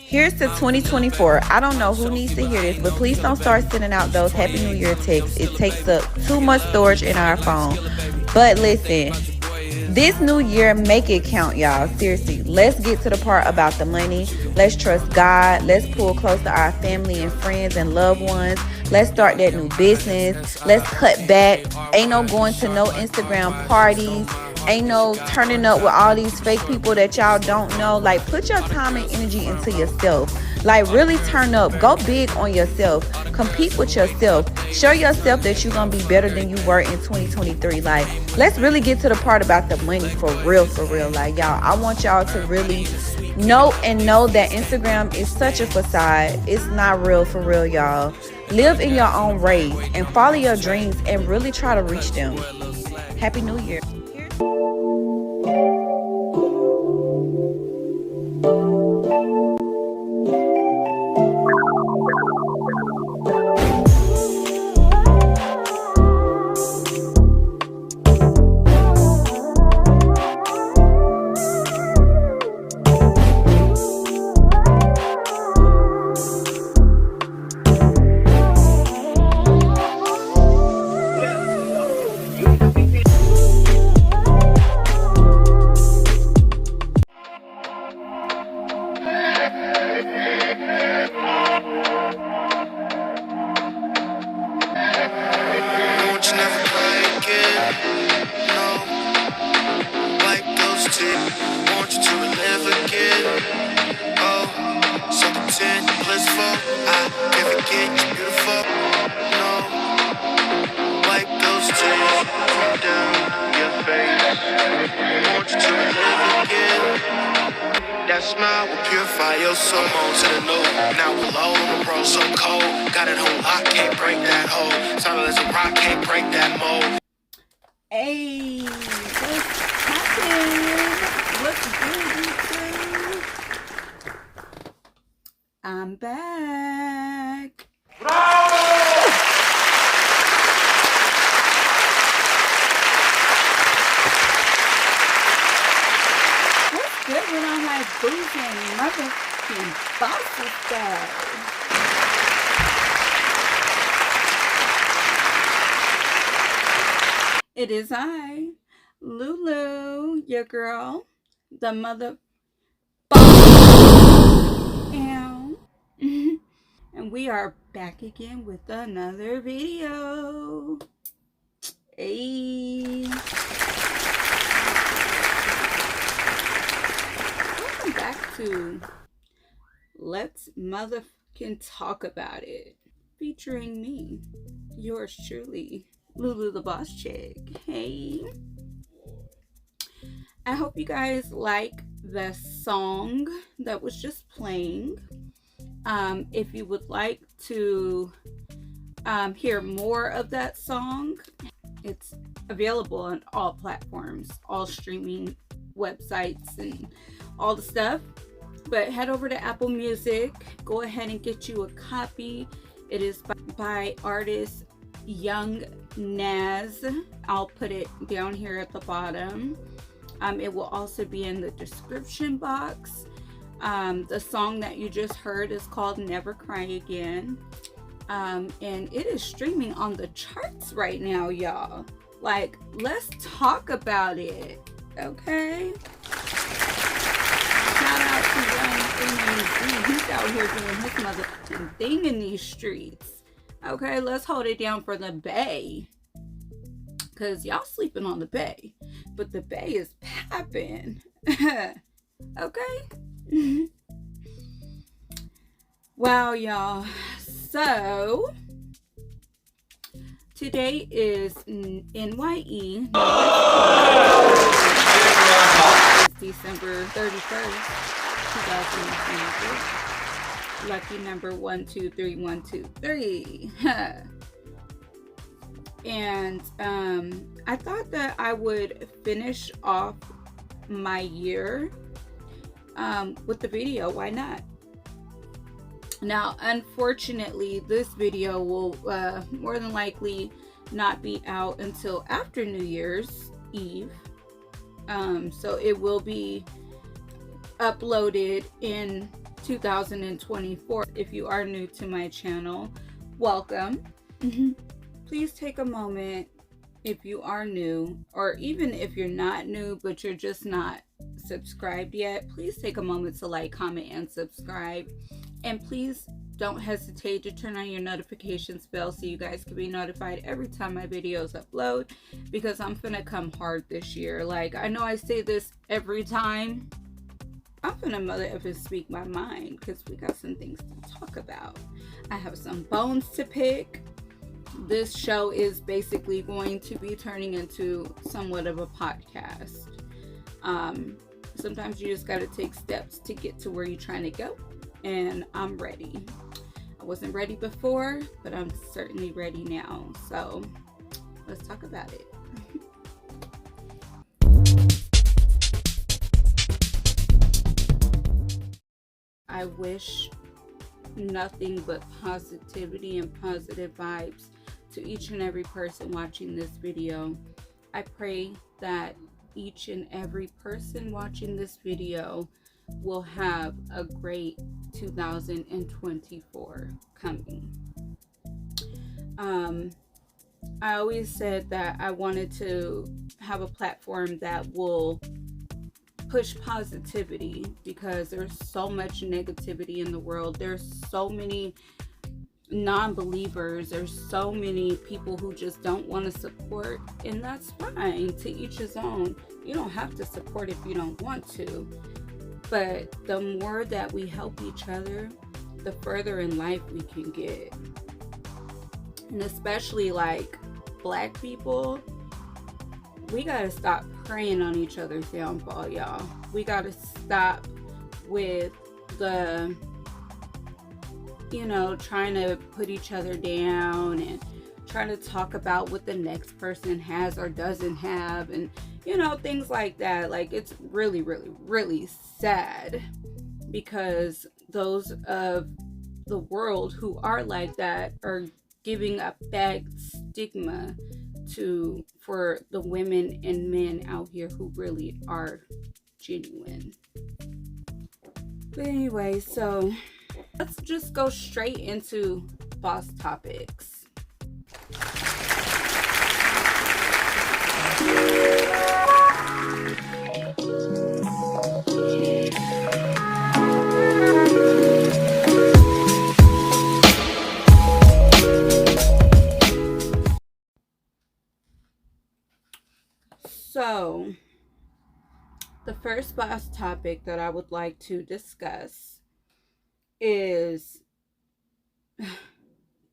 Here's to 2024. I don't know who needs to hear this, but please don't start sending out those Happy New Year texts. It takes up too much storage in our phone. But listen, this new year, make it count, y'all. Seriously, let's get to the part about the money. Let's trust God. Let's pull close to our family and friends and loved ones. Let's start that new business. Let's cut back. Ain't no going to no Instagram parties. Ain't no turning up with all these fake people that y'all don't know. Like, put your time and energy into yourself. Like, really turn up. Go big on yourself. Compete with yourself. Show yourself that you're going to be better than you were in 2023. Like, let's really get to the part about the money for real, for real. Like, y'all, I want y'all to really know that Instagram is such a facade. It's not real for real, y'all. Live in your own race and follow your dreams and really try to reach them. Happy New Year. That smile will purify your soul. I'm on to the new. Now we're low on the road, so cold. Got it whole lock, can't break that hole. Solid as a rock, can't break that mold. Hey, what's happening? What's good, YouTube? I'm back. Good when I'm like boozing, motherfucking bossy style. It is I, Lulu, your girl, the mother and we are back again with another video. Hey. Back to Let's Motherfucking Talk About It, featuring me, yours truly, Lulu the Boss Chick. Hey, I hope you guys like the song that was just playing. If you would like to hear more of that song, it's available on all platforms, all streaming websites and all the stuff. But head over to Apple Music, go ahead and get you a copy. It is by artist Young Naz. I'll put it down here at the bottom. It will also be in the description box. The song that you just heard is called Never Cry Again, and it is streaming on the charts right now, y'all. Like, let's talk about it. Okay. Shout out to Young Naz. He's out here doing his motherfucking thing in these streets. Okay, let's hold it down for the Bay. Cause y'all sleeping on the Bay. But the Bay is popping. Okay. Wow, y'all. So today is NYE. It's December 31st, 2023. Lucky number 123123. And I thought that I would finish off my year with the video. Why not? Now, unfortunately, this video will more than likely not be out until after New Year's Eve. So it will be uploaded in 2024. If you are new to my channel, welcome. Please take a moment, if you are new, or even if you're not new but you're just not subscribed yet, please take a moment to like, comment, and subscribe. And please don't hesitate to turn on your notifications bell so you guys can be notified every time my videos upload, because I'm gonna come hard this year. Like, I know I say this every time, I'm gonna mother effing speak my mind, because we got some things to talk about. I have some bones to pick. This show is basically going to be turning into somewhat of a podcast. Sometimes you just got to take steps to get to where you're trying to go, and I'm ready. I wasn't ready before, but I'm certainly ready now. So let's talk about it. I wish nothing but positivity and positive vibes to each and every person watching this video. I pray that each and every person watching this video will have a great 2024 coming. I always said that I wanted to have a platform that will push positivity, because there's so much negativity in the world. There's so many non-believers, there's so many people who just don't want to support, and that's fine. To each his own. You don't have to support if you don't want to, but the more that we help each other, the further in life we can get. And especially like Black people, we gotta stop preying on each other's downfall, y'all. We gotta stop with the, trying to put each other down and trying to talk about what the next person has or doesn't have, and things like that. Like, it's really, really, really sad, because those of the world who are like that are giving a bad stigma for the women and men out here who really are genuine. But anyway, so let's just go straight into boss topics. So, the first boss topic that I would like to discuss is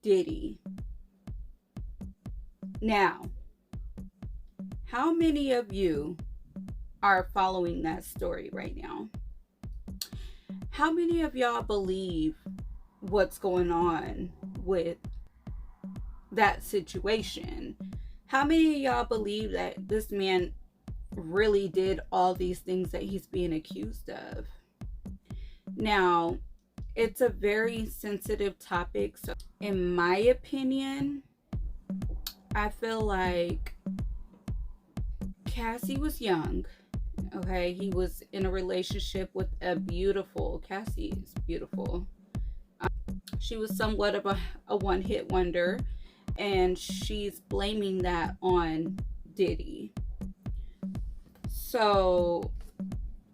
Diddy. Now, how many of you are following that story right now? How many of y'all believe what's going on with that situation? How many of y'all believe that this man really did all these things that he's being accused of? Now, it's a very sensitive topic. So in my opinion, I feel like Cassie was young. Okay, he was in a relationship with Cassie is beautiful. She was somewhat of a one-hit wonder, and she's blaming that on Diddy. So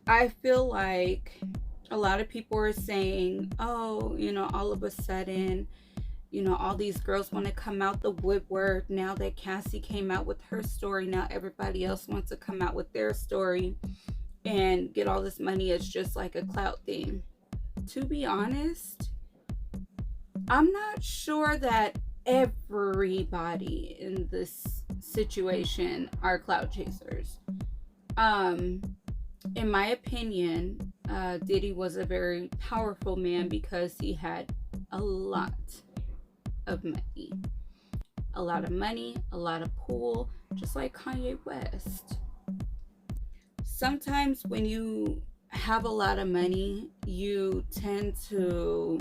I feel like a lot of people are saying, oh, all of a sudden, all these girls want to come out the woodwork now that Cassie came out with her story. Now everybody else wants to come out with their story and get all this money. It's just like a clout thing. To be honest, I'm not sure that everybody in this situation are clout chasers. In my opinion, Diddy was a very powerful man because he had a lot of money. A lot of money, a lot of pull, just like Kanye West. Sometimes when you have a lot of money, you tend to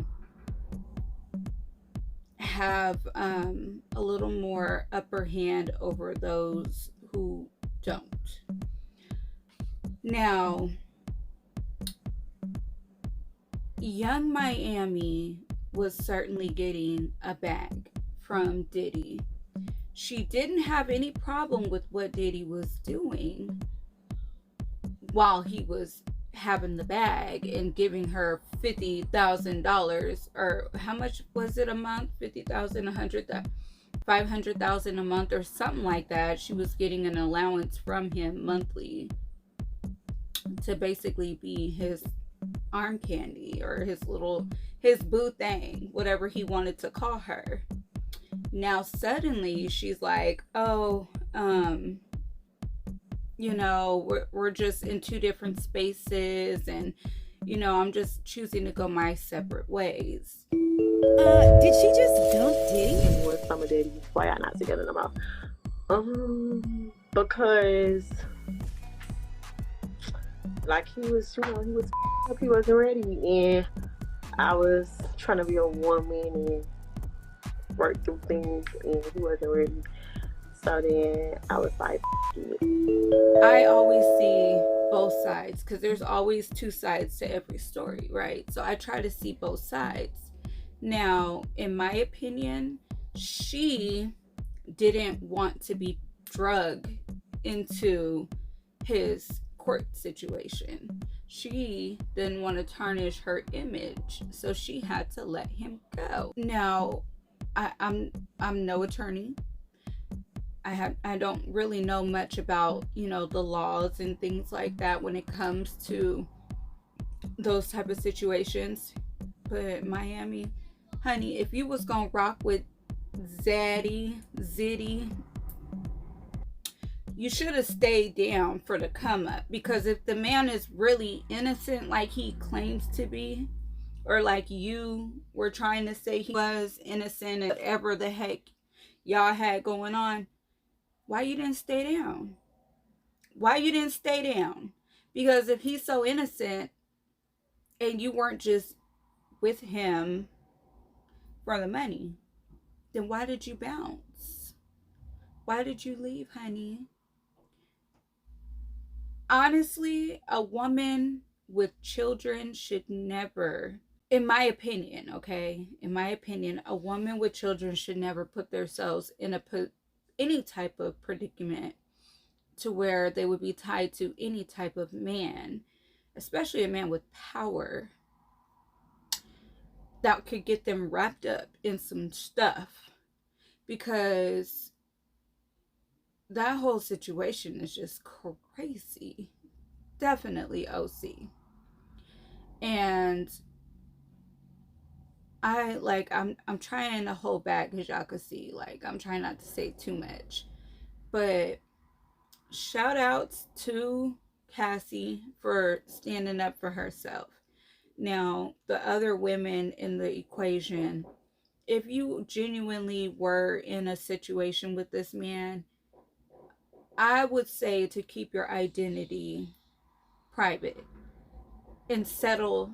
have a little more upper hand over those who don't. Now, Young Miami was certainly getting a bag from Diddy. She didn't have any problem with what Diddy was doing while he was having the bag and giving her $50,000, or how much was it a month? 50,000, 100,000, 500,000 a month, or something like that. She was getting an allowance from him monthly to basically be his arm candy, or his boo thing, whatever he wanted to call her. Now suddenly she's like, oh, we're just in two different spaces, and I'm just choosing to go my separate ways. Did she just dump Diddy? With some of Diddy, why y'all not together no more? Because like he was up, he wasn't ready, and I was trying to be a woman and work through things, and he wasn't ready. So then I was like, it. I always see both sides, because there's always two sides to every story, right? So I try to see both sides. Now, in my opinion, she didn't want to be drugged into his court situation. She didn't want to tarnish her image, so she had to let him go. Now, I'm no attorney. I don't really know much about, the laws and things like that when it comes to those type of situations. But Miami, honey, if you was gonna rock with Ziddy, you should have stayed down for the come up. Because if the man is really innocent like he claims to be, or like you were trying to say he was innocent, and whatever the heck y'all had going on, why you didn't stay down? Why you didn't stay down? Because if he's so innocent and you weren't just with him for the money, then why did you bounce? Why did you leave, honey? Honestly, a woman with children should never, in my opinion, okay? In my opinion, a woman with children should never put themselves in any type of predicament to where they would be tied to any type of man, especially a man with power that could get them wrapped up in some stuff, because that whole situation is just crazy. Definitely OC. And I'm trying to hold back, because y'all can see, I'm trying not to say too much. But shout outs to Cassie for standing up for herself. Now, the other women in the equation, if you genuinely were in a situation with this man, I would say to keep your identity private and settle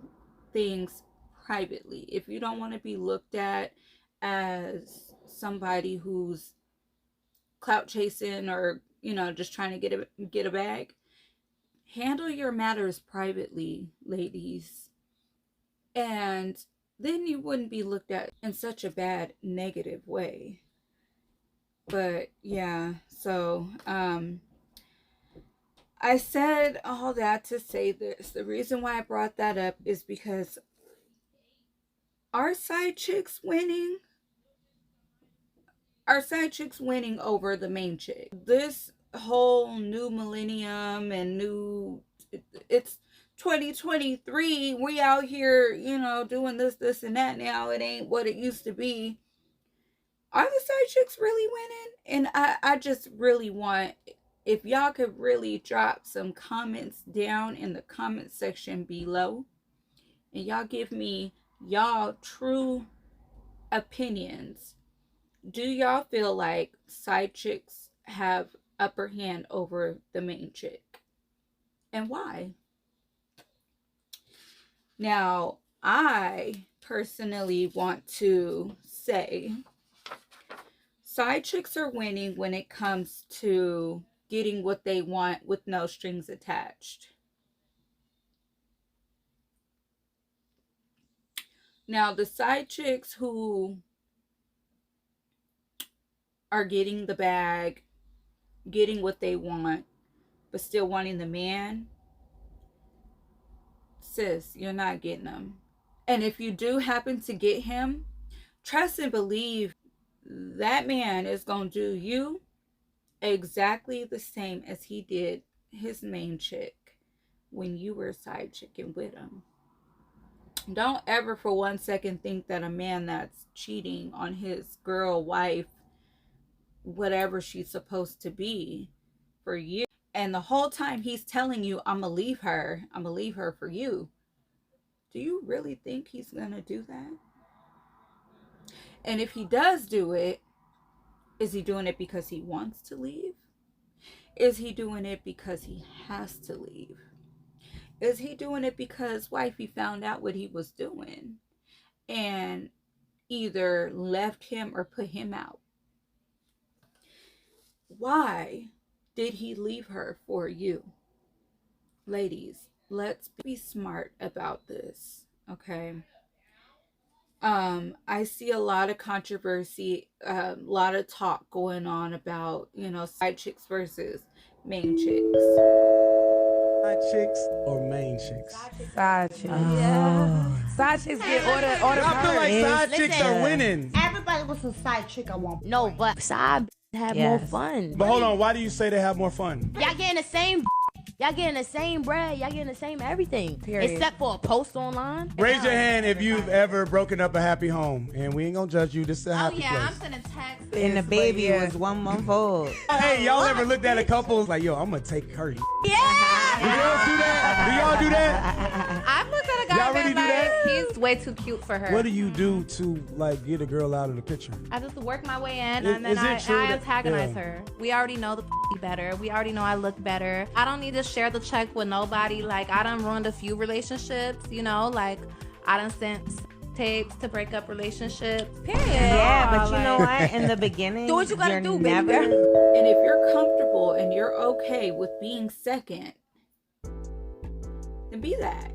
things privately. If you don't want to be looked at as somebody who's clout chasing, or just trying to get a bag, handle your matters privately, ladies, and then you wouldn't be looked at in such a bad negative way. But yeah, so I said all that to say this. The reason why I brought that up is because our side chicks winning over the main chick. This whole new millennium and it's 2023, we out here, doing this and that now. It ain't what it used to be. Are the side chicks really winning? And I just really want, if y'all could really drop some comments down in the comment section below, and y'all give me y'all true opinions. Do y'all feel like side chicks have upper hand over the main chick? And why? Now, I personally want to say side chicks are winning when it comes to getting what they want with no strings attached. Now, the side chicks who are getting the bag, getting what they want, but still wanting the man, sis, you're not getting them. And if you do happen to get him, trust and believe that man is going to do you exactly the same as he did his main chick when you were side chicking with him. Don't ever for 1 second think that a man that's cheating on his girl, wife, whatever she's supposed to be for you, and the whole time he's telling you, I'm gonna leave her for you. Do you really think he's gonna do that? And if he does do it, is he doing it because he wants to leave? Is he doing it because he has to leave? Is he doing it because wifey found out what he was doing and either left him or put him out? Why did he leave her for you? Ladies, let's be smart about this, okay? I see a lot of controversy, a lot of talk going on about, side chicks versus main chicks. Side chicks or main chicks? Side chicks. Yeah. Side chicks get order. I feel like side chicks are winning. Everybody was a side chick I want. No, but side have more fun. But hold on, why do you say they have more fun? Y'all getting the same. Y'all getting the same bread. Y'all getting the same everything. Period. Except for a post online. Raise your hand if you've ever broken up a happy home. And we ain't gonna judge you. This is a happy place. I'm sending text. And the baby was 1 month old. Hey, y'all ever looked at a couple like, yo, I'm gonna take her. Yeah. Do y'all do that? Do y'all do that? I've looked at a guy Y'all and really been do that? like, he's way too cute for her. What do you do to get a girl out of the picture? I just work my way in, Is- and then is it I true that- antagonize yeah. her. We already know the better. We already know I look better. I don't need to share the check with nobody. Like, I done ruined a few relationships, like, I done sent tapes to break up relationships. Period. Yeah, but you know what? In the beginning, Do what you gotta do, baby never. girl. And if you're comfortable and you're okay with being second, then be that.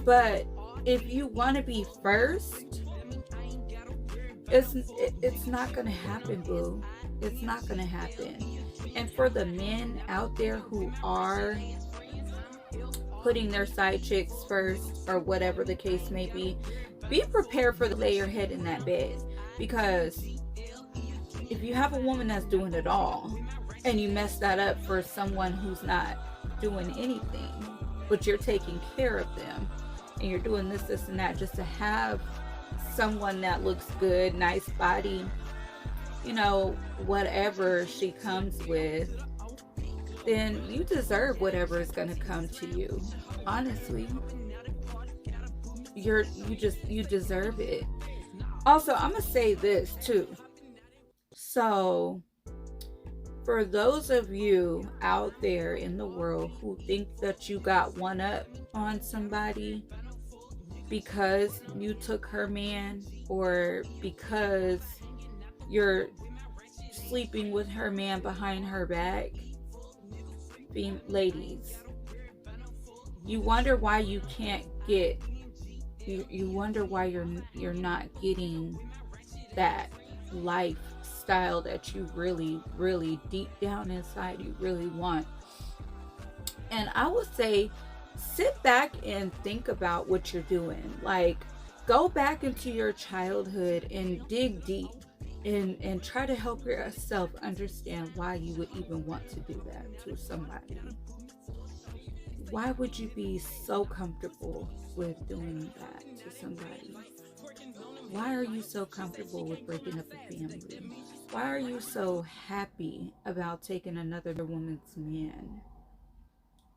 But if you want to be first, it's not gonna happen, boo. It's not gonna happen. And for the men out there who are putting their side chicks first, or whatever the case may be prepared for the lay your head in that bed. Because if you have a woman that's doing it all and you mess that up for someone who's not doing anything, but you're taking care of them and you're doing this and that just to have someone that looks good, nice body, whatever she comes with, then you deserve whatever is going to come to you. Honestly, you deserve it. Also, I'm gonna say this too. So for those of you out there in the world who think that you got one up on somebody because you took her man, or because you're sleeping with her man behind her back, ladies, you wonder why you can't get, you wonder why you're not getting that lifestyle that you really, really deep down inside you really want. And I would say, sit back and think about what you're doing. Like, go back into your childhood and dig deep and try to help yourself understand why you would even want to do that to somebody. Why would you be so comfortable with doing that to somebody? Why are you so comfortable with breaking up a family? Why are you so happy about taking another woman's man?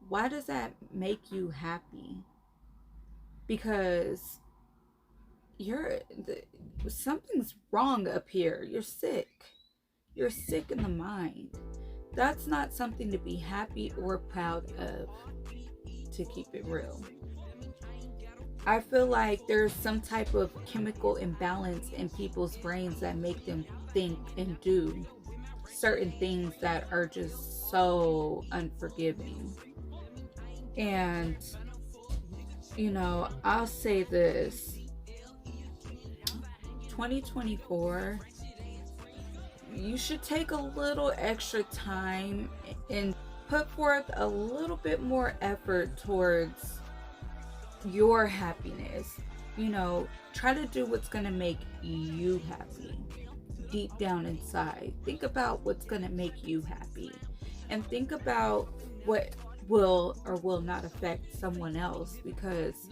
Why does that make you happy? Because something's wrong up here. You're sick. You're sick in the mind. That's not something to be happy or proud of, to keep it real. I feel like there's some type of chemical imbalance in people's brains that make them think and do certain things that are just so unforgiving. And, I'll say this. 2024, you should take a little extra time and put forth a little bit more effort towards your happiness. You know, try to do what's going to make you happy deep down inside. Think about what's going to make you happy, and think about what will or will not affect someone else, because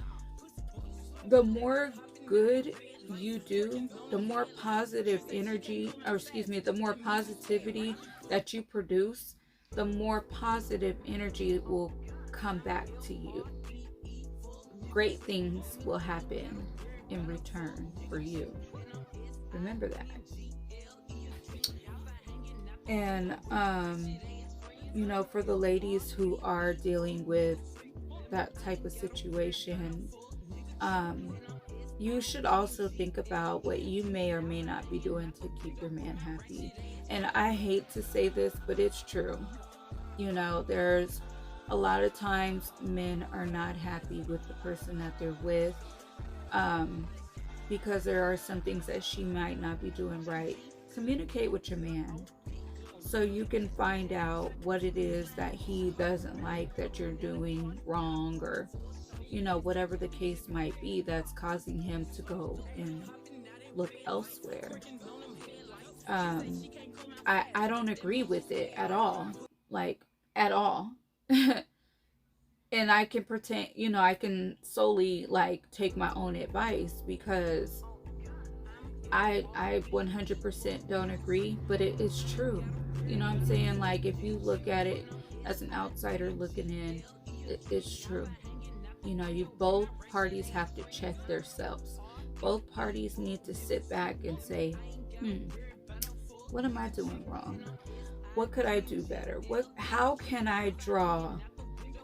the more good you do, the more positive energy, or excuse me, the more positivity that you produce, the more positive energy will come back to you. Great things will happen in return for you. Remember that. And you know, for the ladies who are dealing with that type of situation, you should also think about what you may or may not be doing to keep your man happy. And I hate to say this, but it's true. You know, there's a lot of times men are not happy with the person that they're with, because there are some things that she might not be doing right. Communicate with your man so you can find out what it is that he doesn't like that you're doing wrong, or you know, whatever the case might be that's causing him to go and look elsewhere. I don't agree with it at all, like at all. And I can pretend, you know, I can solely like take my own advice, because I 100% don't agree, but it is true. You know what I'm saying? Like, if you look at it as an outsider looking in, it's true. You know, both parties have to check themselves. Both parties need to sit back and say, what am I doing wrong? What could I do better? How can I draw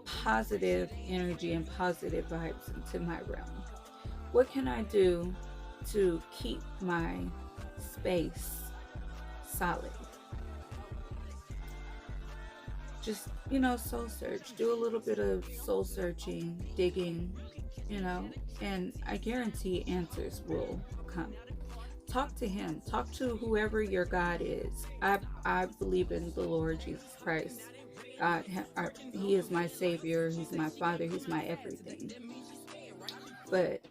positive energy and positive vibes into my realm? What can I do to keep my space solid? Just, you know, soul search. Do a little bit of soul searching, digging, you know, and I guarantee answers will come. Talk to him. Talk to whoever your God is. I believe in the Lord Jesus Christ. God, he is my Savior. He's my Father. He's my everything. But,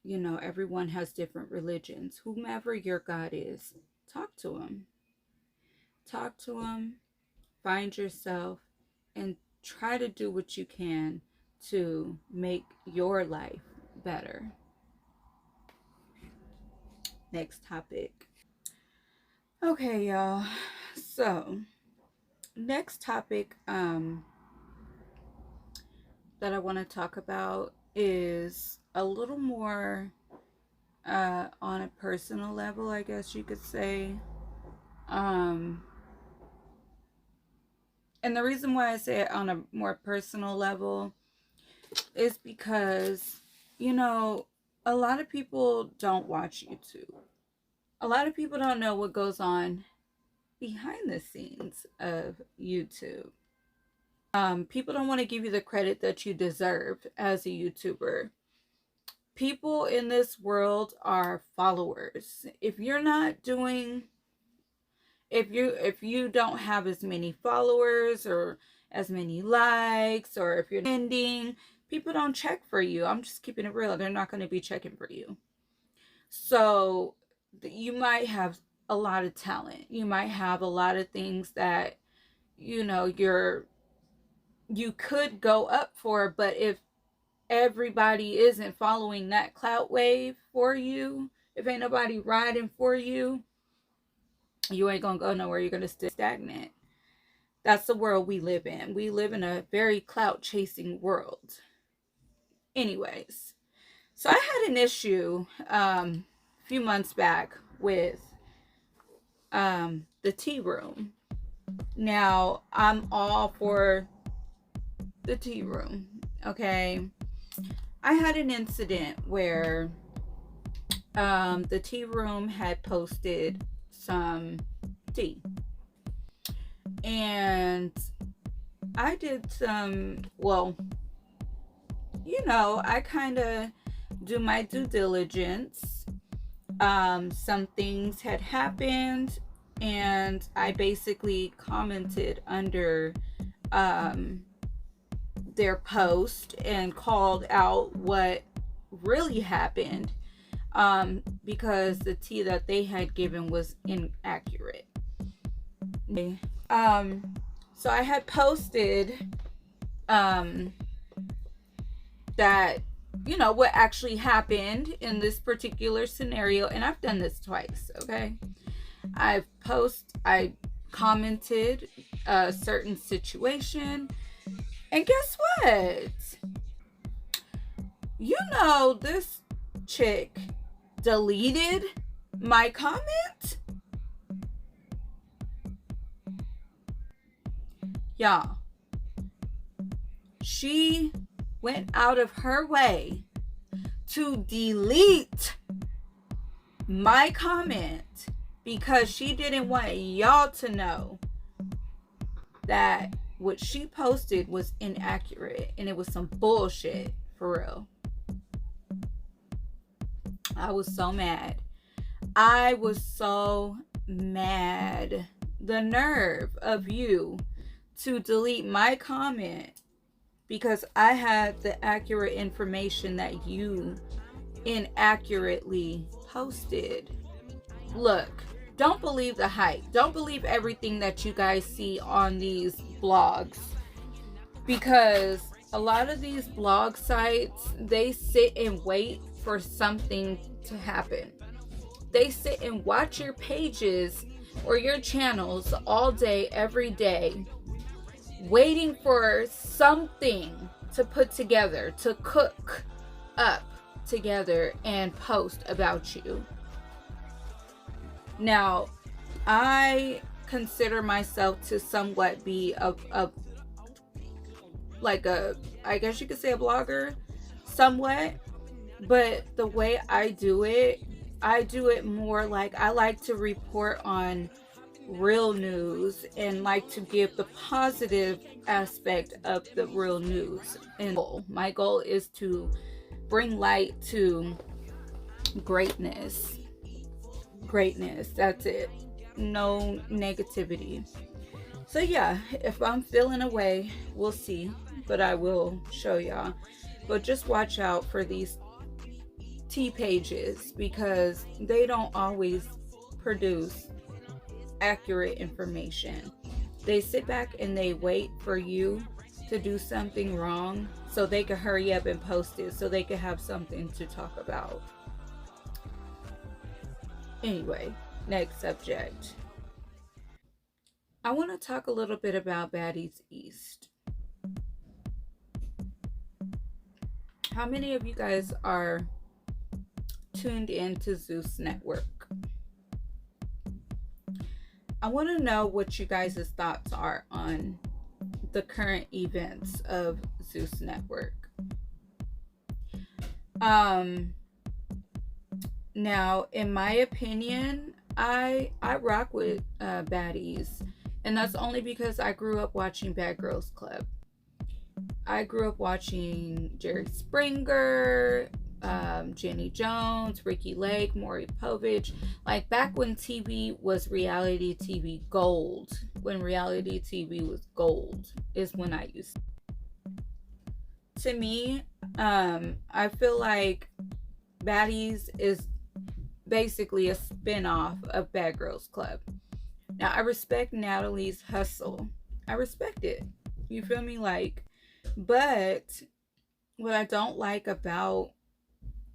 you know, everyone has different religions. Whomever your God is, talk to him. Talk to him. Find yourself and try to do what you can to make your life better. Next topic. Okay, y'all. So, next topic that I want to talk about is a little more on a personal level, I guess you could say. And the reason why I say it on a more personal level is because, you know, a lot of people don't watch YouTube. A lot of people don't know what goes on behind the scenes of YouTube. People don't want to give you the credit that you deserve as a YouTuber. People in this world are followers. If you're not doing, if you don't have as many followers or as many likes, or if you're trending, people don't check for you. I'm just keeping it real. They're not going to be checking for you. So you might have a lot of talent. You might have a lot of things that, you know, you could go up for, but if everybody isn't following that clout wave for you, if ain't nobody riding for you, you ain't gonna go nowhere. You're gonna stay stagnant. That's the world we live in. We live in a very clout chasing world. Anyways, so I had an issue a few months back with the tea room. Now, I'm all for the tea room, okay? I had an incident where the tea room had posted some tea, and I did some, well, you know, I kind of do my due diligence Some things had happened, and I basically commented under their post and called out what really happened, because the tea that they had given was inaccurate. So I had posted that, you know, what actually happened in this particular scenario, and I've done this twice. Okay, I commented a certain situation, and guess what? You know, this chick deleted my comment. Y'all, she went out of her way to delete my comment because she didn't want y'all to know that what she posted was inaccurate and it was some bullshit, for real. I was so mad. I was so mad. The nerve of you to delete my comment because I had the accurate information that you inaccurately posted. Look, don't believe the hype. Don't believe everything that you guys see on these blogs, because a lot of these blog sites, they sit and wait for something to happen. They sit and watch your pages or your channels all day, every day, waiting for something to put together, to cook up together and post about you. Now, I consider myself to somewhat be a I guess you could say a blogger, somewhat, but the way I do it more like I like to report on real news and like to give the positive aspect of the real news. And my goal is to bring light to greatness. That's it. No negativity. So yeah, if I'm feeling away, we'll see, but I will show y'all. But just watch out for these tea pages because they don't always produce accurate information. They sit back and they wait for you to do something wrong so they can hurry up and post it so they can have something to talk about. Anyway, next subject. I want to talk a little bit about Baddies East. How many of you guys are tuned into Zeus Network? I want to know what you guys' thoughts are on the current events of Zeus Network. Now, in my opinion, I rock with Baddies, and that's only because I grew up watching Bad Girls Club. I grew up watching Jerry Springer, Jenny Jones, Ricky Lake, Maury Povich. Like back when TV was reality TV gold, when reality TV was gold, is when I used to me, I feel like Baddies is basically a spin-off of Bad Girls Club. Now, I respect Natalie's hustle. I respect it. You feel me? Like, but what I don't like about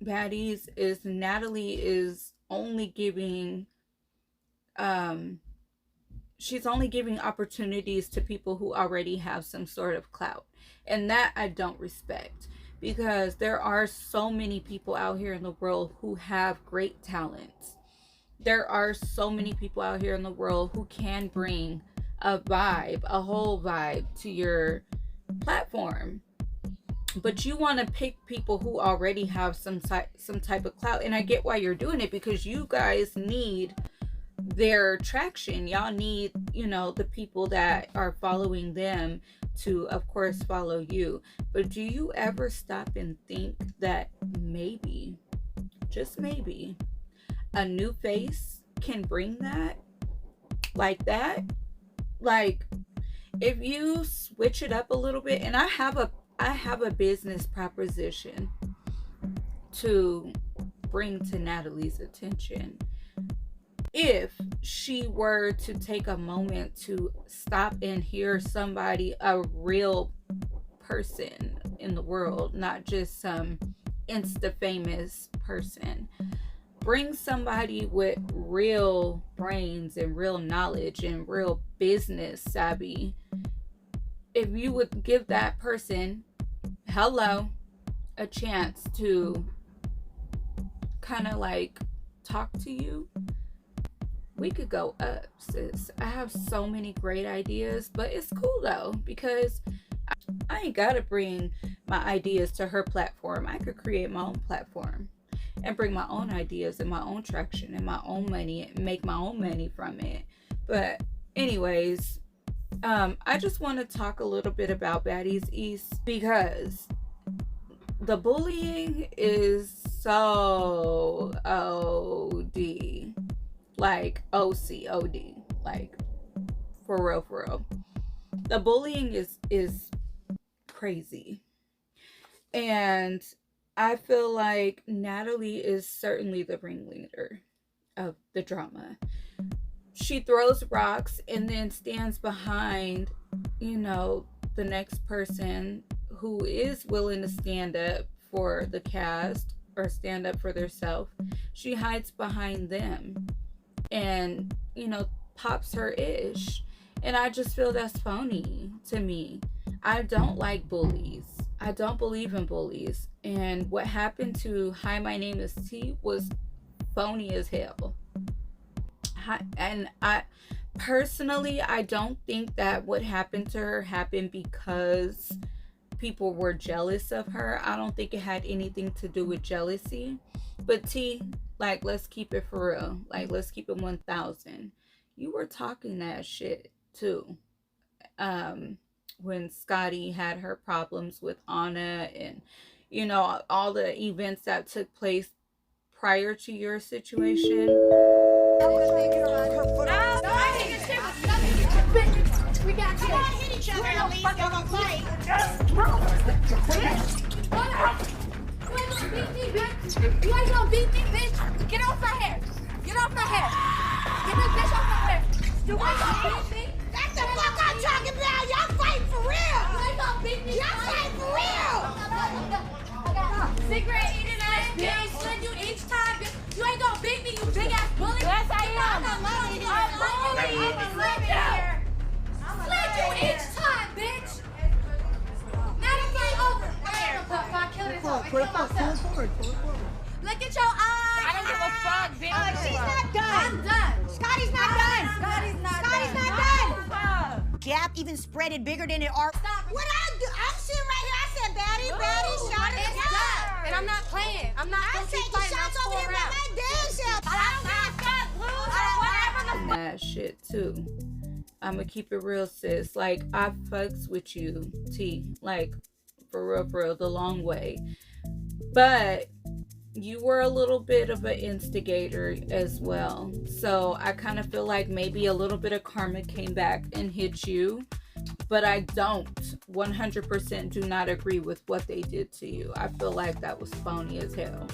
Baddies is Natalie is only giving she's only giving opportunities to people who already have some sort of clout, and that I don't respect, because there are so many people out here in the world who have great talents. There are so many people out here in the world who can bring a vibe, a whole vibe to your platform. But you want to pick people who already have some type of clout. And I get why you're doing it, because you guys need their traction. Y'all need, you know, the people that are following them to, of course, follow you. But do you ever stop and think that maybe, just maybe, a new face can bring that, like that, like if you switch it up a little bit, and I have a business proposition to bring to Natalie's attention. If she were to take a moment to stop and hear somebody, a real person in the world, not just some insta famous person, bring somebody with real brains and real knowledge and real business savvy, if you would give that person, a chance to kind of like talk to you, we could go up, sis. I have so many great ideas, but it's cool though, because I ain't gotta bring my ideas to her platform. I could create my own platform and bring my own ideas and my own traction and my own money and make my own money from it. But anyways, I just want to talk a little bit about Baddies East, because the bullying is so OD, like OCOD, like for real. The bullying is crazy, and I feel like Natalie is certainly the ringleader of the drama. She throws rocks and then stands behind, the next person who is willing to stand up for the cast or stand up for themselves. She hides behind them and, pops her ish. And I just feel that's phony to me. I don't like bullies. I don't believe in bullies. And what happened to Hi, My Name is T was phony as hell. And I personally, I don't think that what happened to her happened because people were jealous of her. I don't think it had anything to do with jealousy. But T, like, let's keep it for real. Like, let's keep it 1,000. You were talking that shit too. When Scotty had her problems with Anna and, all the events that took place prior to your situation. We got to hit each other and leave. Y'all gonna fight. You ain't gonna beat me, bitch. Get off my hair. Get off my hair. Get this bitch off my hair. You ain't gonna beat me. That's the fuck I'm talking about. Y'all fight for real. You ain't gonna beat me. Y'all fight for real. Cigarette eating ass bitch. Slit you each time, bitch. You ain't gonna beat me, you big ass bully. Yes, I am. Slit you each time, bitch. Now the fight over. Look at your eyes. I don't give a fuck, bitch. She's not done. I'm done. Scotty's not done. Scotty's not done. Gap even spread it bigger than it are. Stop. What I do? I'm sitting right here. I said, Baddies, shout it. It's done. And I'm not playing. I'm not going to keep fighting. I'm over here by my damn self. I don't that shit too. I'ma keep it real, sis. Like, I fucks with you, T. Like, for real, the long way. But you were a little bit of an instigator as well. So I kind of feel like maybe a little bit of karma came back and hit you. But I don't 100% do not agree with what they did to you. I feel like that was phony as hell.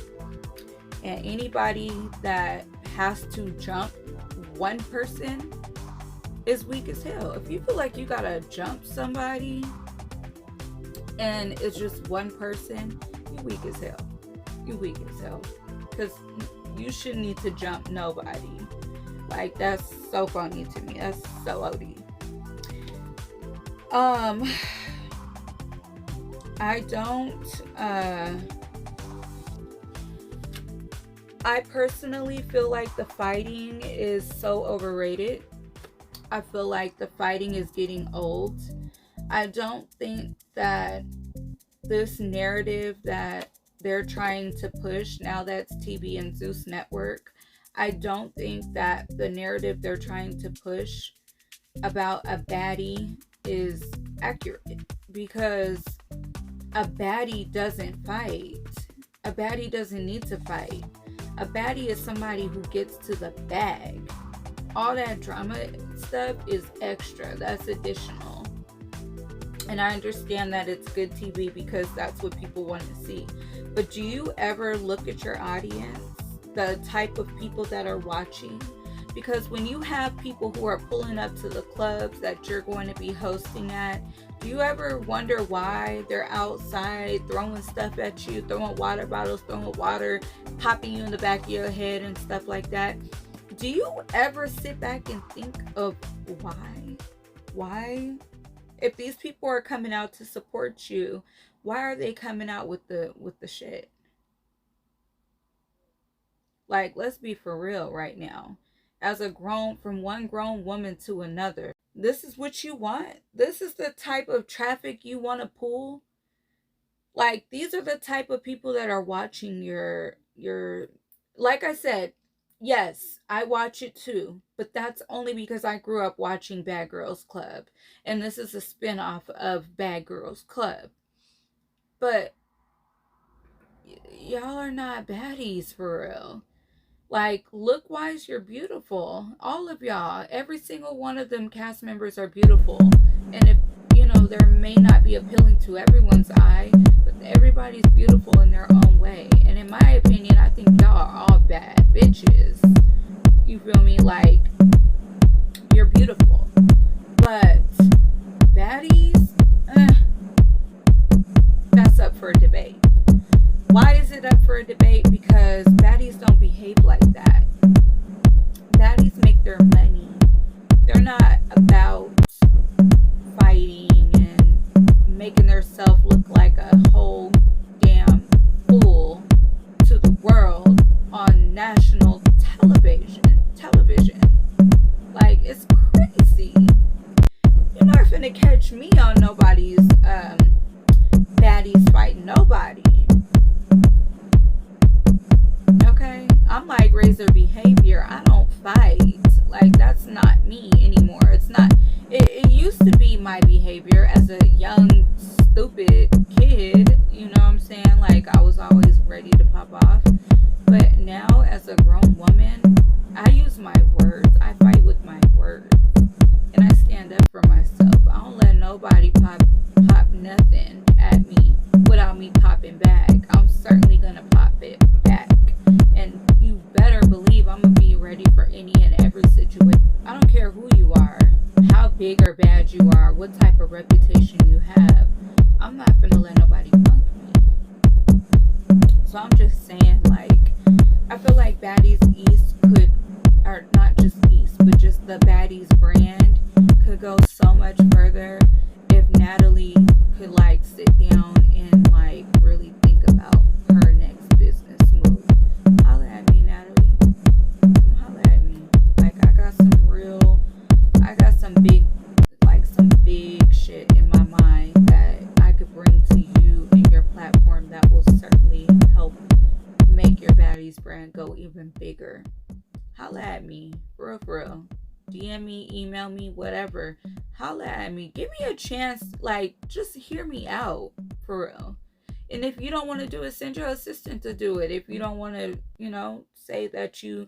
And anybody that has to jump one person is weak as hell. If you feel like you gotta jump somebody and it's just one person, you weak as hell. You weak as hell. Because you shouldn't need to jump nobody. Like, that's so funny to me. That's so OD. I personally feel like the fighting is so overrated. I feel like the fighting is getting old. I don't think that this narrative that they're trying to push, now that's TV and Zeus Network, I don't think that the narrative they're trying to push about a baddie is accurate, because a baddie doesn't fight. A baddie doesn't need to fight. A baddie is somebody who gets to the bag. All that drama stuff is extra. That's additional. And I understand that it's good TV because that's what people want to see. But do you ever look at your audience, the type of people that are watching? Because when you have people who are pulling up to the clubs that you're going to be hosting at, do you ever wonder why they're outside throwing stuff at you, throwing water bottles, throwing water, popping you in the back of your head and stuff like that? Do you ever sit back and think of why? Why? If these people are coming out to support you, why are they coming out with the shit? Like, let's be for real right now. As from one grown woman to another, this is what you want? This is the type of traffic you want to pull? Like, these are the type of people that are watching your like I said, yes, I watch it too, but that's only because I grew up watching Bad Girls Club, and this is a spin-off of Bad Girls Club. But y'all are not baddies for real. Like, look-wise, you're beautiful. All of y'all, every single one of them cast members are beautiful. And if, there may not be appealing to everyone's eye, but everybody's beautiful in their own way. And in my opinion, I think y'all are all bad bitches. You feel me? Like, you're beautiful. But baddies, that's up for a debate. Why is it up for a debate? Because baddies don't behave like that. Baddies make their money. They're not about fighting and making themselves look like a whole damn fool to the world on national television. Like, it's crazy. You're not finna catch me on nobody's baddies fighting nobody. Okay, I'm like Razor behavior. I don't fight. Like, that's not me anymore. It's not. It used to be my behavior as a young, stupid kid. You know what I'm saying? Like, I was always ready to pop off. But now, as a grown woman, I use my words. I fight with my words. And I stand up for myself. I don't let nobody pop nothing at me without me popping back. I'm certainly gonna pop it back. And you better believe I'm gonna be ready for any and every situation. I don't care who you are, how big or bad you are, what type of reputation you have. I'm not gonna let nobody punk me. So I'm just saying, like, I feel like Baddies East could, or not just East, but just the Baddies brand could go so much further if Natalie could, like, sit down and, like, really think about her next business move. Holla at me, Natalie. Come holla at me. Like, I got some big shit in my mind that I could bring to you and your platform that will certainly help make your Baddies brand go even bigger. Holla at me. For real. DM me, email me, whatever. Holla at me. Give me a chance. Like, just hear me out. For real. And if you don't want to do it, send your assistant to do it. If you don't want to, say that you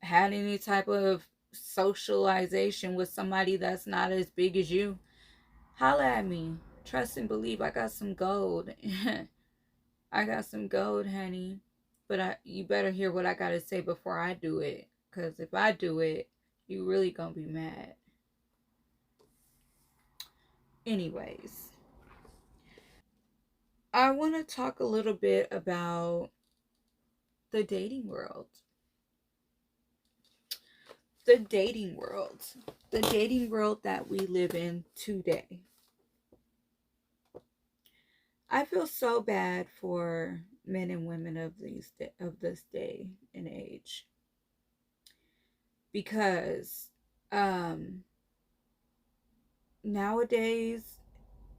had any type of socialization with somebody that's not as big as you, holla at me. Trust and believe. I got some gold. I got some gold, honey. But you better hear what I got to say before I do it. Because if I do it, you really gonna be mad. Anyways, I want to talk a little bit about the dating world. The dating world. The dating world that we live in today. I feel so bad for men and women of this day and age. Because nowadays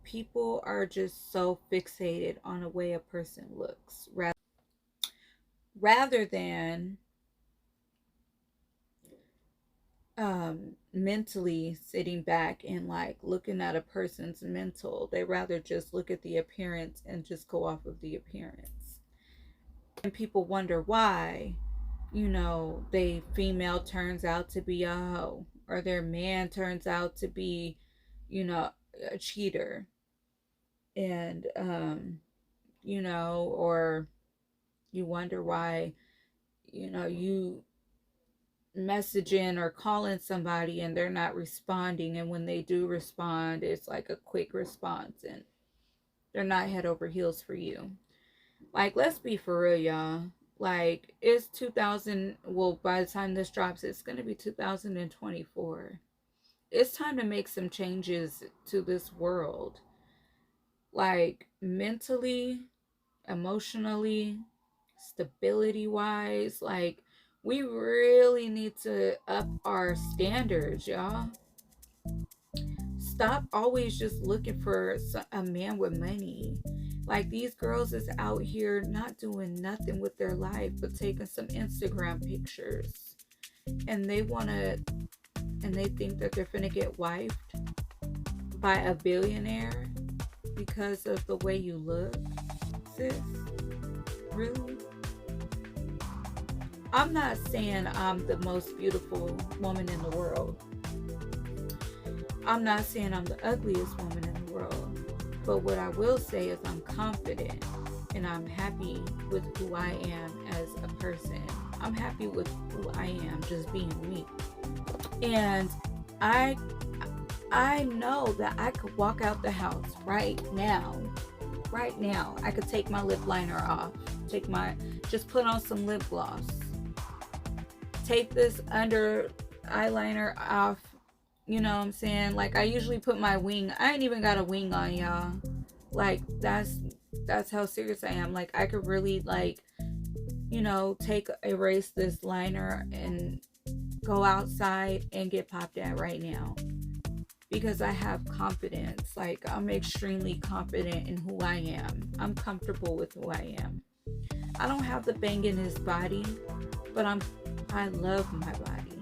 people are just so fixated on the way a person looks rather than mentally sitting back and, like, looking at a person's mental. They rather just look at the appearance and just go off of the appearance. And people wonder why, you know, they female turns out to be a hoe, or their man turns out to be, you know, a cheater. And you know, or you wonder why, you know, you messaging or calling somebody and they're not responding, and when they do respond, it's like a quick response and they're not head over heels for you. Like, let's be for real, y'all. Like, it's 2000, well, by the time this drops, it's going to be 2024. It's time to make some changes to this world. Like, mentally, emotionally, stability wise, like, we really need to up our standards, y'all. Stop always just looking for a man with money. Like, these girls is out here not doing nothing with their life but taking some Instagram pictures, and they think that they're finna get wifed by a billionaire because of the way you look. Sis, really? I'm not saying I'm the most beautiful woman in the world. I'm not saying I'm the ugliest woman in the world. But what I will say is I'm confident and I'm happy with who I am as a person. I'm happy with who I am, just being me. And I know that I could walk out the house right now. Right now, I could take my lip liner off. Just put on some lip gloss. Take this under eyeliner off. You know what I'm saying? Like, I usually put my wing. I ain't even got a wing on, y'all. Like, that's how serious I am. Like, I could really, like, you know, erase this liner and go outside and get popped at right now. Because I have confidence. Like, I'm extremely confident in who I am. I'm comfortable with who I am. I don't have the bang in his body, but I love my body.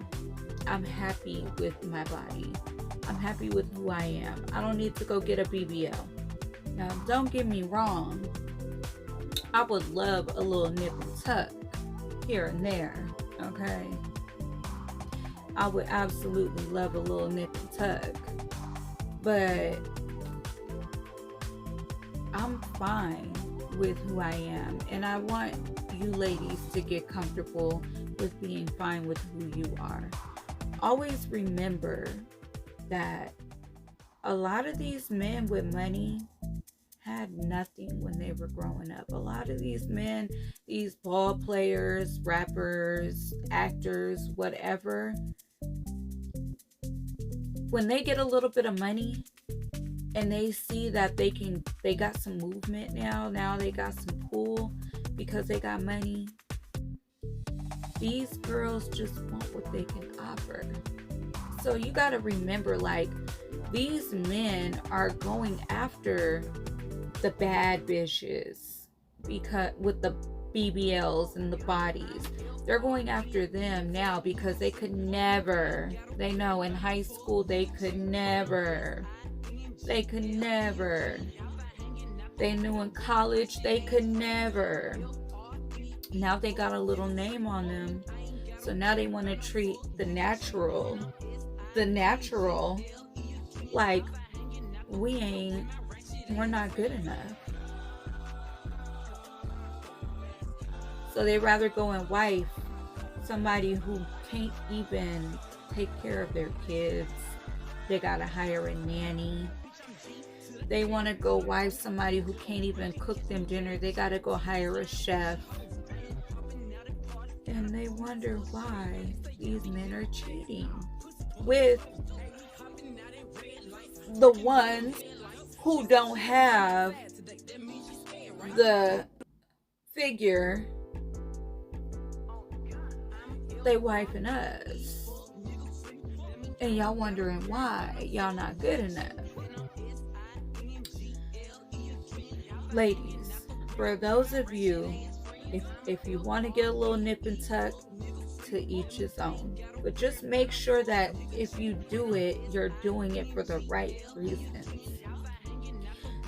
I'm happy with my body. I'm happy with who I am. I don't need to go get a BBL. Now, don't get me wrong. I would love a little nip and tuck here and there, okay? I would absolutely love a little nip and tuck. But I'm fine with who I am. And I want you ladies to get comfortable with being fine with who you are. Always remember that a lot of these men with money had nothing when they were growing up. A lot of these men, these ball players, rappers, actors, whatever, when they get a little bit of money and they see that they got some movement now they got some pull because they got money, these girls just want what they can offer. So you got to remember, like, these men are going after the bad bitches because with the BBLs and the bodies. They're going after them now because they could never. They know in high school they could never. They could never. They knew in college they could never. Now they got a little name on them. So now they want to treat the natural like we're not good enough. So they rather go and wife somebody who can't even take care of their kids. They gotta hire a nanny. They want to go wife somebody who can't even cook them dinner. They gotta go hire a chef. And they wonder why these men are cheating with the ones who don't have the figure. They wiping us. And y'all wondering why y'all not good enough. Ladies, for those of you, if you want to get a little nip and tuck, to each his own. But just make sure that if you do it, you're doing it for the right reasons.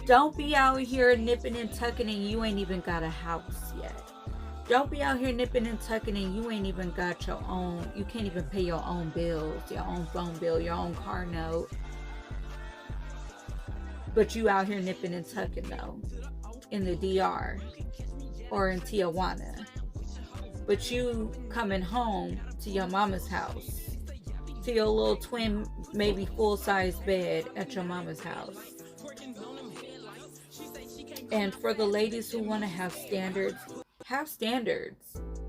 Don't be out here nipping and tucking and you ain't even got a house yet. Don't be out here nipping and tucking and you ain't even got your own, you can't even pay your own bills, your own phone bill, your own car note. But you out here nipping and tucking though, in the DR or in Tijuana. But you coming home to your mama's house, to your little twin, maybe full-size bed at your mama's house. And for the ladies who want to have standards,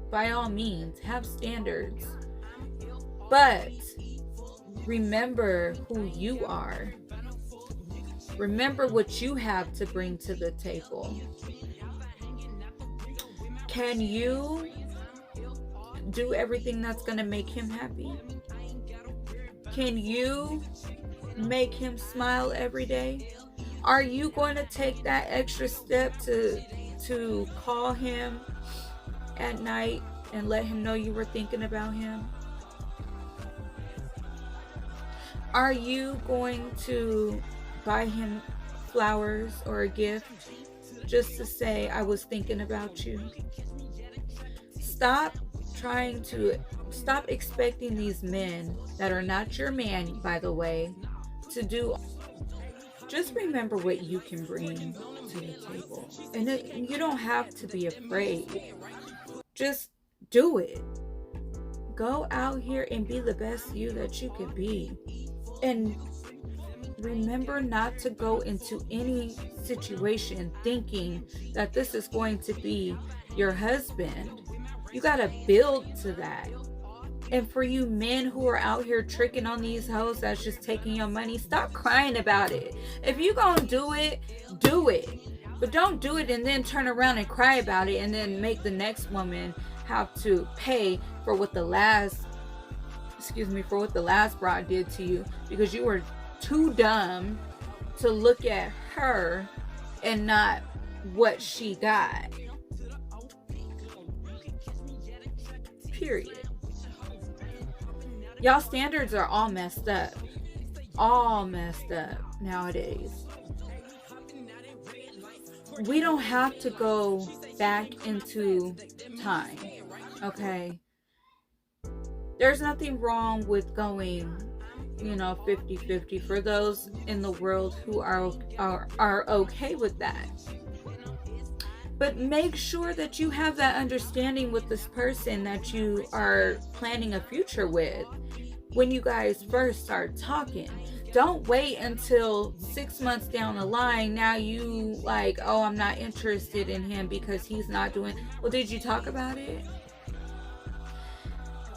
by all means, have standards, but remember who you are. Remember what you have to bring to the table. Can you do everything that's going to make him happy? Can you make him smile every day? Are you going to take that extra step to call him at night and let him know you were thinking about him? Are you going to buy him flowers or a gift just to say, I was thinking about you? Stop expecting these men that are not your man, by the way, to do. Just remember what you can bring to the table. And you don't have to be afraid. Just do it. Go out here and be the best you that you can be. And remember not to go into any situation thinking that this is going to be your husband. You got to build to that. And for you men who are out here tricking on these hoes that's just taking your money, stop crying about it. If you gonna do it, do it. But don't do it and then turn around and cry about it and then make the next woman have to pay for what the last broad did to you, because you were too dumb to look at her and not what she got. Period. Y'all standards are all messed up. All messed up nowadays. We don't have to go back into time. Okay? There's nothing wrong with going, 50-50 for those in the world who are okay with that. But make sure that you have that understanding with this person that you are planning a future with when you guys first start talking. Don't wait until 6 months down the line. Now you like, oh, I'm not interested in him because he's not doing. Well, did you talk about it?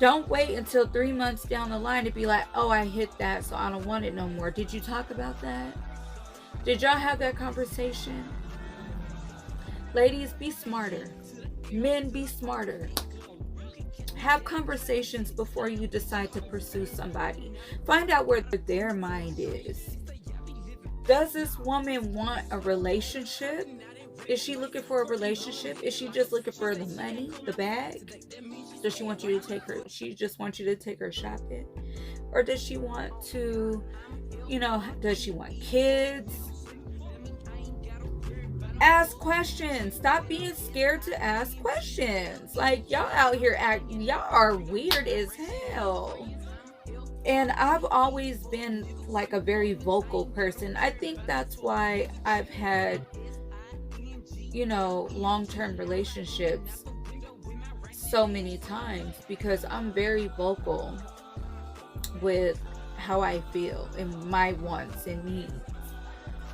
Don't wait until 3 months down the line to be like, oh, I hit that, so I don't want it no more. Did you talk about that? Did y'all have that conversation? Ladies, be smarter. Men, be smarter. Have conversations before you decide to pursue somebody. Find out where their mind is. Does this woman want a relationship? Is she looking for a relationship? Is she just looking for the money, the bag? Does she want you to take her? She just wants you to take her shopping? Or does she want to, does she want kids? Ask questions. Stop being scared to ask questions. Like, y'all out here y'all are weird as hell. And I've always been like a very vocal person. I think that's why I've had, long-term relationships so many times, because I'm very vocal with how I feel and my wants and needs.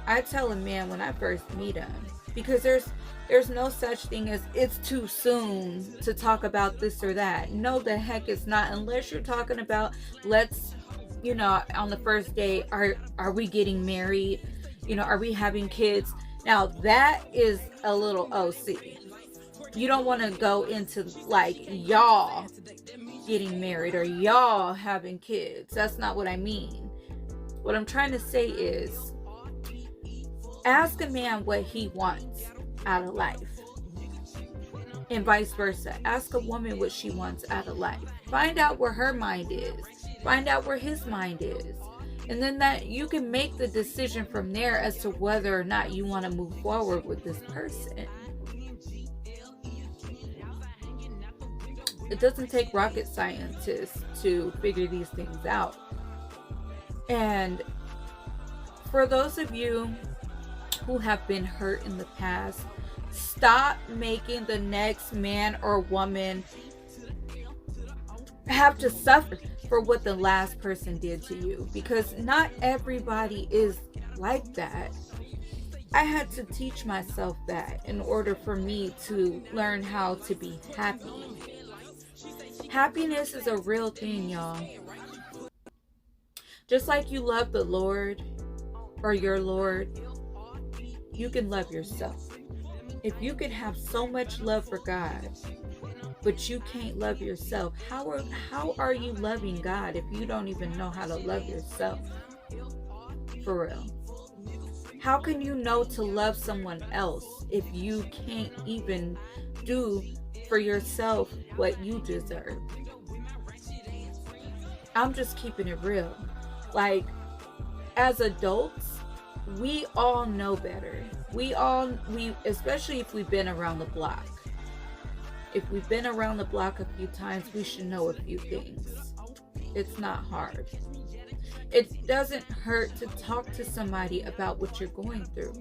I tell a man when I first meet him, because there's no such thing as it's too soon to talk about this or that. No, the heck it's not, unless you're talking about on the first date, are we getting married? Are we having kids? Now that is a little OC. You don't want to go into like y'all getting married or y'all having kids. That's not what I mean. What I'm trying to say is, ask a man what he wants out of life. And vice versa. Ask a woman what she wants out of life. Find out where her mind is. Find out where his mind is. And then that you can make the decision from there as to whether or not you want to move forward with this person. It doesn't take rocket scientists to figure these things out. And for those of you who have been hurt in the past, stop making the next man or woman have to suffer for what the last person did to you, because not everybody is like that. I had to teach myself that in order for me to learn how to be happy. Happiness is a real thing, y'all. Just like you love the Lord or your Lord, you can love yourself. If you could have so much love for God, but you can't love yourself, how are you loving God if you don't even know how to love yourself? For real. How can you know to love someone else if you can't even do for yourself what you deserve? I'm just keeping it real. Like, as adults, we all know better. We especially if we've been around the block. If we've been around the block a few times, we should know a few things. It's not hard. It doesn't hurt to talk to somebody about what you're going through.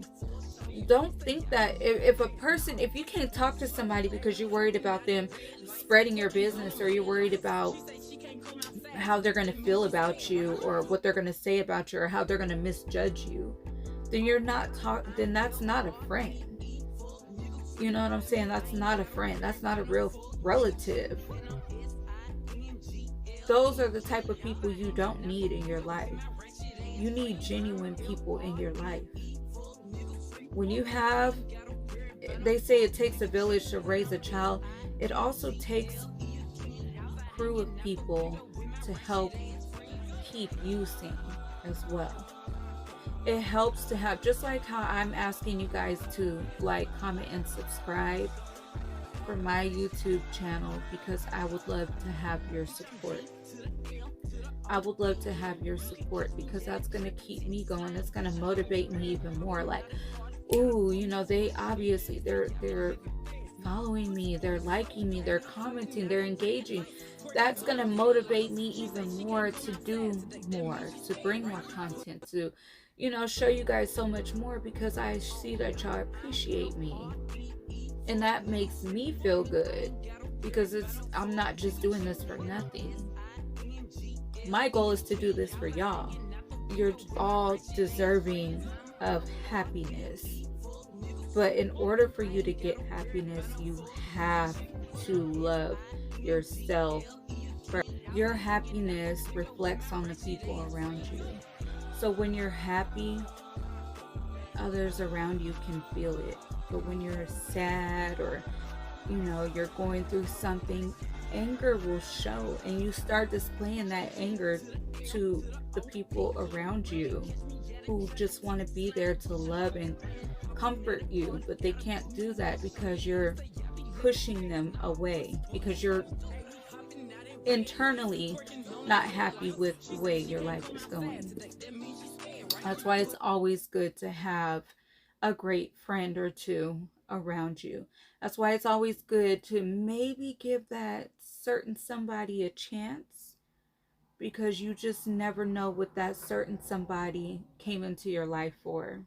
Don't think that if you can't talk to somebody because you're worried about them spreading your business, or you're worried about how they're going to feel about you, or what they're going to say about you, or how they're going to misjudge you, then that's not a friend. You know what I'm saying? That's not a friend. That's not a real relative. Those are the type of people you don't need in your life. You need genuine people in your life. When you have, they say it takes a village to raise a child. It also takes a crew of people to help keep you sane as well. It helps to have, just like how I'm asking you guys to like, comment, and subscribe for my YouTube channel, because I would love to have your support. I would love to have your support, because that's going to keep me going. It's going to motivate me even more. Like, ooh, you know, they obviously, they're following me, they're liking me, they're commenting, they're engaging. That's going to motivate me even more to do more, to bring more content, to, you know, show you guys so much more, because I see that y'all appreciate me. And that makes me feel good, because I'm not just doing this for nothing. My goal is to do this for y'all. You're all deserving of happiness. But in order for you to get happiness, you have to love yourself first. Your happiness reflects on the people around you. So when you're happy, others around you can feel it. But when you're sad, or, you know, you're going through something, anger will show, and you start displaying that anger to the people around you who just want to be there to love and comfort you, but they can't do that because you're pushing them away, because you're internally not happy with the way your life is going. That's why it's always good to have a great friend or two around you. That's why it's always good to maybe give that certain somebody a chance, because you just never know what that certain somebody came into your life for.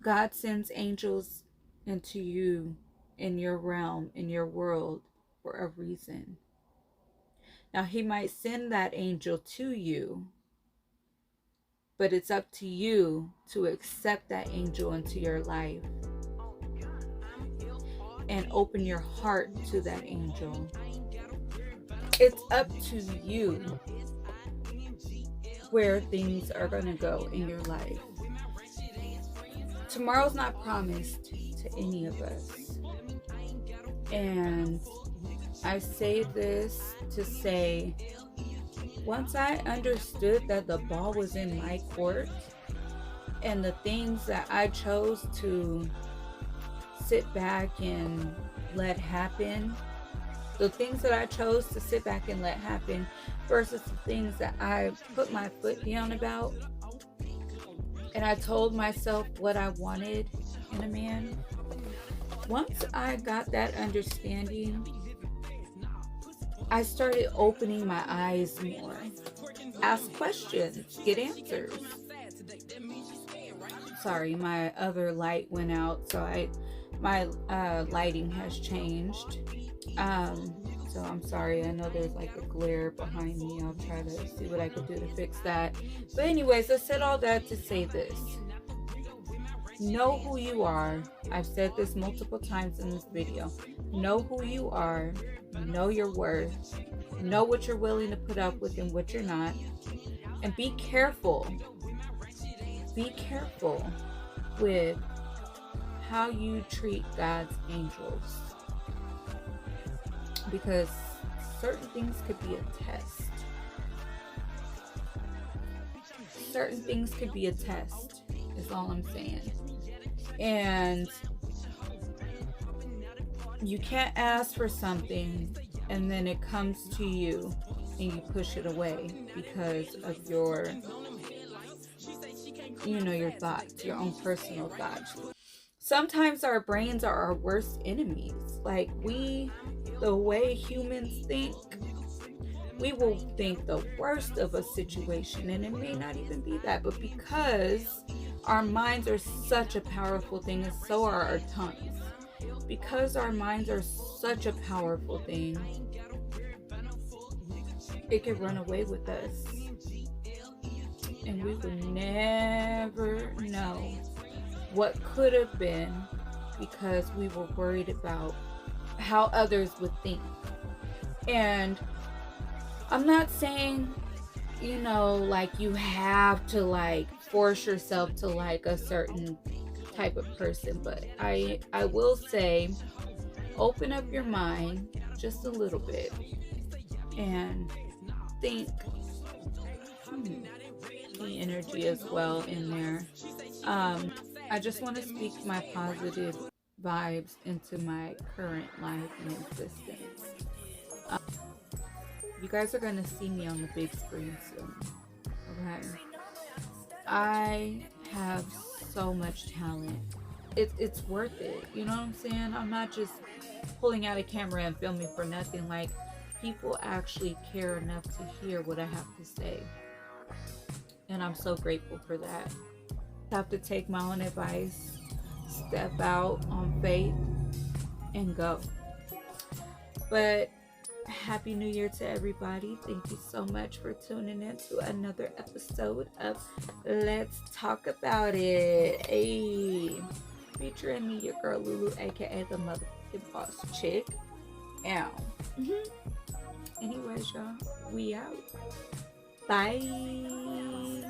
God sends angels into you, in your realm, in your world, for a reason. Now, he might send that angel to you, but it's up to you to accept that angel into your life and open your heart to that angel. It's up to you where things are going to go in your life. Tomorrow's not promised to any of us. And I say this to say, once I understood that the ball was in my court, and the things that I chose to sit back and let happen, the things that I chose to sit back and let happen versus the things that I put my foot down about, and I told myself what I wanted in a man, once I got that understanding, I started opening my eyes more. Ask questions, get answers. Sorry, my other light went out, so my lighting has changed. So I'm sorry. I know there's like a glare behind me. I'll try to see what I can do to fix that. But anyways, I said all that to say this. Know who you are. I've said this multiple times in this video. Know who you are. Know your worth. Know what you're willing to put up with and what you're not. And be careful. Be careful with how you treat God's angels. Because certain things could be a test. Certain things could be a test, is all I'm saying. And you can't ask for something and then it comes to you and you push it away because of your, your thoughts, your own personal thoughts. Sometimes our brains are our worst enemies. Like the way humans think, we will think the worst of a situation, and it may not even be that, but because our minds are such a powerful thing, and so are our tongues. Because our minds are such a powerful thing, it can run away with us, and we will never know what could have been because we were worried about how others would think. And I'm not saying, like you have to like force yourself to like a certain type of person, but I will say open up your mind just a little bit and think the energy as well in there. I just want to speak my positive vibes into my current life and existence. You guys are going to see me on the big screen soon. Okay? I have so much talent. It's worth it. You know what I'm saying? I'm not just pulling out a camera and filming for nothing. Like, people actually care enough to hear what I have to say. And I'm so grateful for that. I have to take my own advice, step out on faith, and go. But Happy New Year to everybody. Thank you so much for tuning in to another episode of Let's Talk About It. Hey, featuring me, your girl Lulu, aka the motherfucking boss chick. Ow. Anyways, y'all, we out. Bye.